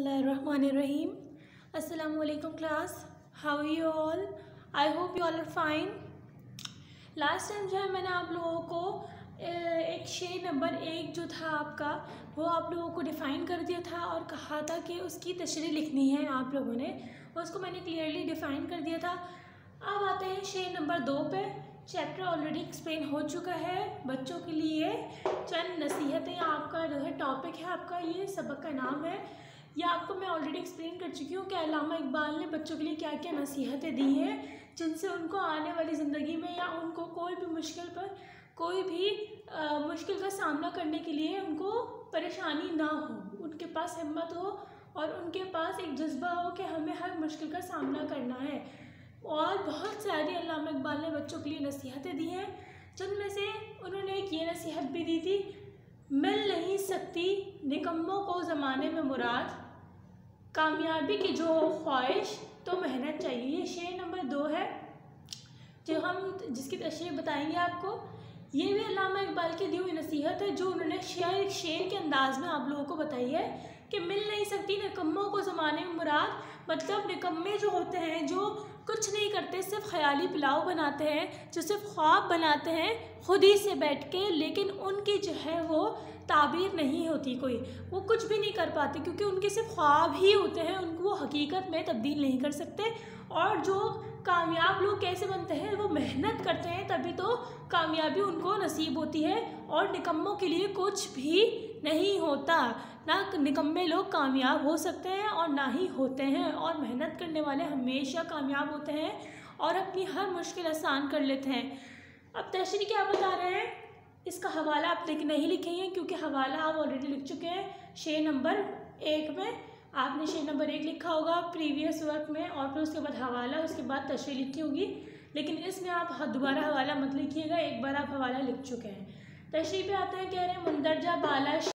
बिस्मिल्लाहिर्रहमानिर्रहीम। अस्सलाम वालेकुम class, how are you all? I hope you all are fine. Last time जो है मैंने आप लोगों को एक शेर नंबर 1 जो था आपका, वो आप लोगों को डिफ़ाइन कर दिया था और कहा था कि उसकी तशरीह लिखनी है आप लोगों ने, उसको मैंने क्लियरली डिफ़ाइन कर दिया था। अब आते हैं शेर नंबर 2 पे। चैप्टर ऑलरेडी एक्सप्लेन हो चुका है। बच्चों के लिए चंद नसीहतें आपका जो है टॉपिक है, आपका ये सबक का नाम है। ये आपको मैं ऑलरेडी एक्सप्लेन कर चुकी हूँ कि अल्लामा इकबाल ने बच्चों के लिए क्या क्या नसीहतें दी हैं, जिनसे उनको आने वाली ज़िंदगी में या उनको कोई भी मुश्किल का सामना करने के लिए उनको परेशानी ना हो, उनके पास हिम्मत हो और उनके पास एक जज्बा हो कि हमें हर मुश्किल का सामना करना है। और बहुत सारी अल्लामा इकबाल ने बच्चों के लिए नसीहतें दी हैं, जिनमें से उन्होंने एक ये नसीहत भी दी थी, मिल नहीं सकती निकम्मों को ज़माने में मुराद, कामयाबी की जो ख्वाहिश तो मेहनत चाहिए। ये शेर नंबर 2 है जिसकी तशरीह बताएंगे आपको। ये भी अल्लामा इकबाल की दी हुई नसीहत है, जो उन्होंने शेर के अंदाज में आप लोगों को बताई है कि मिल नहीं सकती निकम्मों को ज़माने में मुराद। मतलब निकम्मे जो होते हैं, जो कुछ नहीं करते, सिर्फ ख्याली पुलाव बनाते हैं, जो सिर्फ ख्वाब बनाते हैं खुद ही से बैठ के, लेकिन उनकी जो है वो ताबीर नहीं होती, कोई वो कुछ भी नहीं कर पाते क्योंकि उनके सिर्फ ख्वाब ही होते हैं, उनको वो हकीकत में तब्दील नहीं कर सकते। और जो कामयाब लोग कैसे बनते हैं, वो मेहनत करते हैं, तभी तो कामयाबी उनको नसीब होती है। और निकम्मों के लिए कुछ भी नहीं होता, ना निकम्मे लोग कामयाब हो सकते हैं और ना ही होते हैं। और मेहनत करने वाले हमेशा कामयाब होते हैं और अपनी हर मुश्किल आसान कर लेते हैं। अब तशरीह क्या बता रहे हैं, इसका हवाला आप नहीं लिखेंगे क्योंकि हवाला आप ऑलरेडी लिख चुके हैं शेर नंबर 1 में। आपने शेर नंबर 1 लिखा होगा प्रीवियस वर्क में और फिर उसके बाद हवाला, उसके बाद तशरीह लिखी होगी, लेकिन इसमें आप दोबारा हवाला मत लिखिएगा, एक बार आप हवाला लिख चुके हैं। तशरीह पे आते हैं, कह रहे हैं मुंदरजा बाला